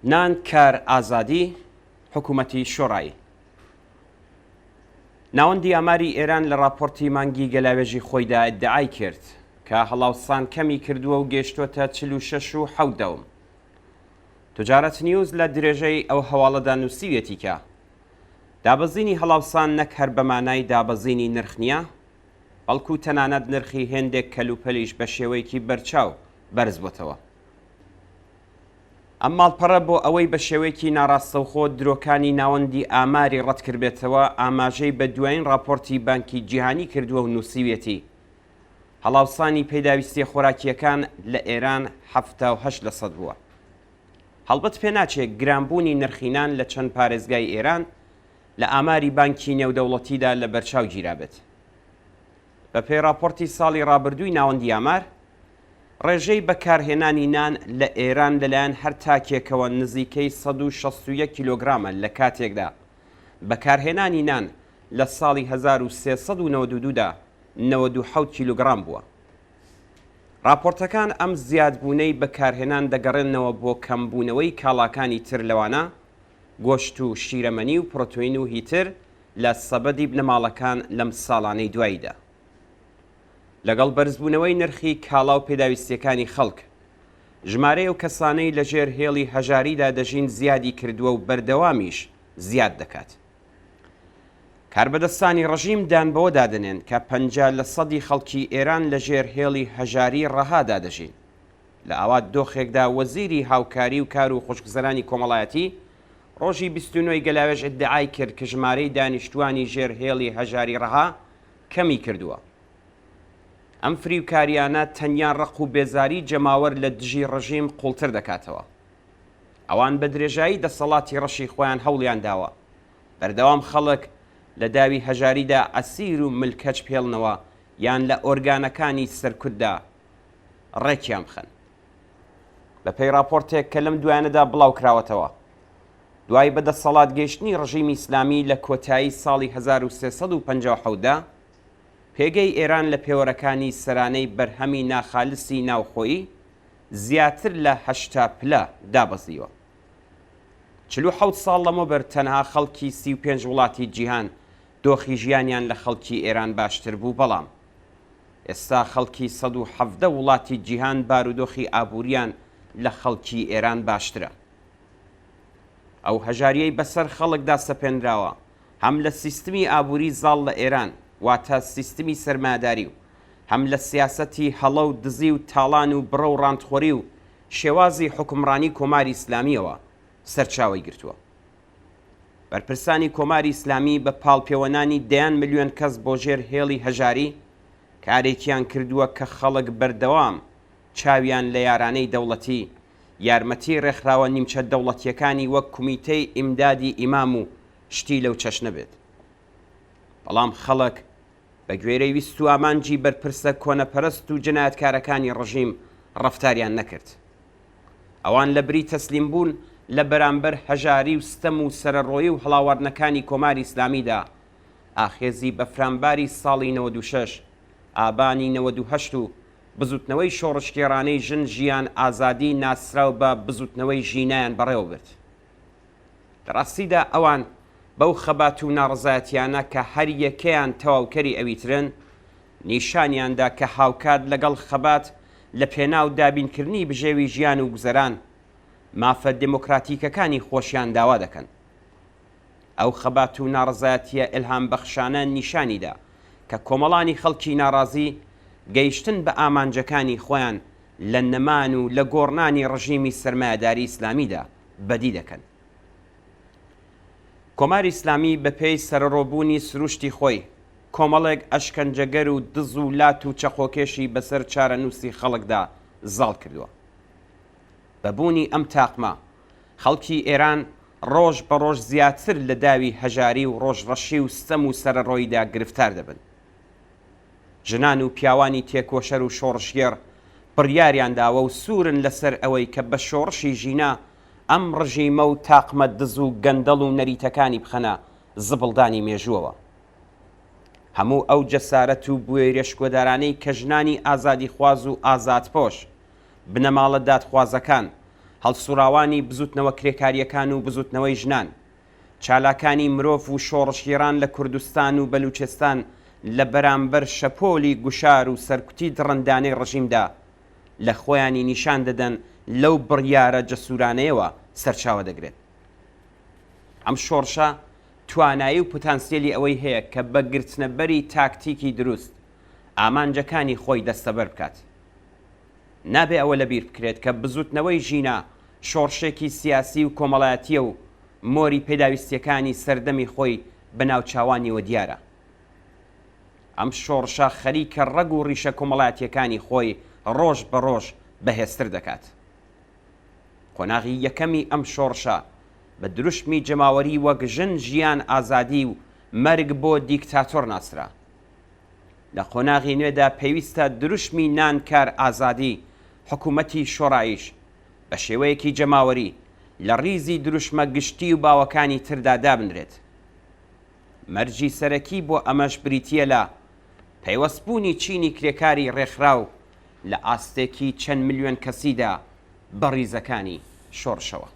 نان کار ئازادی حکوومەتی شۆڕایی. ناوەندی ئاماری ئێران لە راپۆرتی مانگی گەلاوێژی خۆیدا ئیدعای کرد کە هەڵاوسان کەمی کردووە و گەیشتووەتە 46.7. تجارەت نیوز لە درێژەی ئەو هەواڵەدا نووسیوێتی کە دابەزینی هەڵاوسان نەک هەر بەمانای دابەزینی نرخ نییە، بەڵکو تەنانەت نرخی هێندێک کەلوپەلیش بە شێوەیەکی بەرچاو بەرز بووتەوە. ئەم ماڵپەڕە بۆ ئەوەی بە شێوەیەکی ناڕاستەوخۆ درۆکانی ناوەندی ئاماری ڕەتکردبێتەوە، ئاماژەی بە دوایین راپۆرتی بانکی جیهانی کردووە و نووسیوێتی هەڵاوسانی پێداویستی خۆراکیەکان لە ئێران 78% بووە. هەڵبەت پێ ناچێت گرانبوونی نرخینان لە چەند پارێزگای ئێران لە ئاماری بانکی نێودەوڵەتیدا لە بەرچاو گیرابێت. بە پێی راپۆرتی ساڵی ڕابردووی ناوەندی ئامار، ڕێژەی بەکارهێنانی نان لە ئێران لەلایەن هەر تاکێکەوە نزیکەی 161 کیلۆگرامە لە کاتێکدا بەکارهێنانی نان لە ساڵی 1392دا 97 کیلۆگرام بووە. راپۆرتەکان ئەم زیادبوونەی بەکارهێنان دەگەڕێنەوە بۆ کەمبوونەوەی کاڵاکانی تر لەوانە گۆشت و شیرەمەنی و پرۆتۆین و هیتر لە سەبەدی بنەماڵەکان لەم ساڵانەی دواییدا. لەگەڵ بەرزبوونەوەی نرخی کاڵا و پێداویستیەکانی خەڵک، ژمارەی ئەو کەسانەی لەژێر هێڵی هەژاریدا دەژین زیادی کردووە و بەردەوامیش زیاد دەکات. کاربەدەستانی ڕەژیم دانبەوە دادنێن کە 50% خەڵکی ئێران لەژێر هێڵی هەژاری ڕەهادا دەژین. لە ئاوات دۆخێکدا وەزیری هاوکاری و کار و خوشکزەرانی کۆمەڵایەتی ڕۆژی 29 گەلاوێژ ئیدعای کرد کە ژمارەی دانیشتوانی ژێر هێڵی هەژاری ڕەها کەمی کردووە. ئەم فریوکاریانە تەنیا ڕق و بێزاری جەماوەر لە دژی ڕەژیم قوڵتر دەکاتەوە. ئەوان بە درێژایی دەسەڵاتی ڕەشی خۆیان هەوڵیان داوە بەردەوام خەڵک لە داوی هەژاریدا ئەسیر و ملکەچ پێڵنەوە یان لە ئۆرگانەکانی سەرکوتدا ڕێکیان بخەن. بە پێی راپۆرتێک کە لەم دوایانەدا بڵاو کراوەتەوە، دوای بەدەسەڵات گەیشتنی ڕژیمی ئیسلامی لە کۆتایی ساڵی 1350دا، پێگەی ئێران لە پێوەرەکانی سەرانەی بەرهەمی ناخالسی ناوخۆیی زیاتر لە 80 پلە دابەزیوە. 47 ساڵ لەمەوبەر تەنها خەڵکی 35 وڵاتی جیهان دۆخی ژیانیان لە خەڵکی ئێران باشتر بوو، بەڵام ئێستا خەڵکی 117 وڵاتی جیهان بارودۆخی ئابووریان لە خەڵکی ئێران باشترە. ئەو هەژاریەی بەسەر خەڵکدا سەپێنراوە هەم لە سیستمی ئابووری زاڵ لە ئێران واتە سیستمی سەرمایەداری و هەم لە سیاسەتی هەڵە و دزی و تاڵان و بڕە و ڕاندخۆری و شێوازی حکومڕانی کۆماری ئیسلامیەوە سەرچاوی گرتووە. بەرپرسانی کۆماری ئیسلامی بە پاڵپێوەنانی 10 ملیۆن کەس بۆ ژێر هێڵی هەژاری کارێکیان کردووە کە خەڵک بەردەوام چاویان لە یارانەی دەوڵەتی، یارمەتی ڕێکخراوە نیمچە دەوڵەتیەکانی وەک کومیتەی ئیمدادی ئیمام و شتی لەو چەشنە بێت. بەڵام خەڵک بە گوێرەی ویست و ئامانجی بەرپرسە کۆنەپەرست و جنایەتکارەکانی ڕژیم ڕەفتاریان نەکرد. ئەوان لە بری تەسلیم بوون لە بەرامبەر هەژاری و ستەم و سەرەڕۆیی و هەڵاوەردنەکانی کۆماری ئیسلامیدا ئاخێزی بە فرامباری ساڵی 96 ئابانی 98 و بزوتنەوەی شۆڕشکێڕانەی ژن ژیان ئازادی ناسراو بە بزوتنەوەی ژینایان بەڕێوە برد. لەڕاستیدا ئەوان بەو خەبات و ناڕزایەتیانە کە هەر یەکەیان تەواوکەری ئەویترن نیشانیاندا کە هاوکات لەگەڵ خەبات لە پێناو دابینکردنی بژێوی ژیان و گوزەران مافە دموکراتیکەکانی خۆشیان داوا دەکەن. ئەو خەبات و ناڕزایەتیە ئیلهام بەخشانە نیشانیدا کە کۆمەڵانی خەڵکی ناڕازی گەیشتن بە ئامانجەکانی خۆیان لە نەمان و لە گۆڕنانی ڕژیمی سەرمایەداری ئیسلامیدا بەدی دەکەن. کۆماری ئیسلامی بە پێی سەرڕۆبوونی سروشتی خۆی کۆمەڵێک ئەشکەنجەگەر و دز و لات و چەقۆکێشی بەسەر چارەنووسی خەڵکدا زاڵ کردووە. بەبوونی ئەم تاقمە خەڵکی ئێران ڕۆژ بە ڕۆژ زیاتر لە داوی هەژاری و ڕۆژڕەشی و ستەم و سەرڕۆیدا گرفتار دەبن. ژنان و پیاوانی تێکۆشەر و شۆڕشگێڕ بڕیاریان داوە و سوورن لەسەر ئەوەی کە بە شۆڕشی ژینا ئەم ڕژیمە و تاقمە دز و گەندەڵ و نەریتەکانی بخەنە زبڵدانی مێژووەوە. هەموو ئەو جەسارەت و بوێرێشکۆدارانەی کە ژنانی ئازادی خواز و ئازادپۆش بنەماڵە دادخوازەکان هەڵسوراوانی بزوتنەوە کرێکاریەکان و بزوتنەوەی ژنان، چالاکانی مرۆڤ و شۆڕشیێران لە کوردستان و بەلوچستان لە بەرامبەر شەپۆلی گوشار و سەرکوتی دڕندانەی ڕژیمدا لە خۆیانی نیشان دەدەن لەو بڕیارە جەسوورانەیەوە سەرچاوە دەگرێت. ئەم شۆڕشە توانایی و پۆتانسیێلی ئەوەی هەیە کە بە گرتنەبەری تاکتیکی دروست ئامانجەکانی خۆی دەستەبەر بکات. نابێ ئەوە لەبیر بکرێت کە بزوتنەوەی ژینە شۆڕشێکی سیاسی و کۆمەڵایەتیە و مۆری پێداویستیەکانی سەردەمی خۆی بەناوچاوانیەوە دیارە. ئەم شۆڕشە خەریکە ڕەگ و ڕیشە کۆمەڵایەتیەکانی خۆی ڕۆژ بە ڕۆژ بەهێزتر دەکات. قۆناغی یەکەمی ئەم شۆڕشە بە دروشمی جەماوەری وەک ژن، ژیان، ئازادی و مەرگ بۆ دیکتاتۆر ناسرا. لە قۆناغی نوێدا پێویستە دروشمی نان، کار، ئازادی، حکوومەتی شۆڕاییش بە شێوەیەکی جەماوەری لە ڕیزی دروشمە گشتی و باوەکانی تردا دابنرێت. مەرجی سەرەکی بۆ ئەمەش بریتیە لە پەیوەستبوونی چینی کرێکاری ڕێکخراو لە ئاستێکی چەند ملیۆن کەسیدا بە ڕیزەکانی شۆڕشەوە.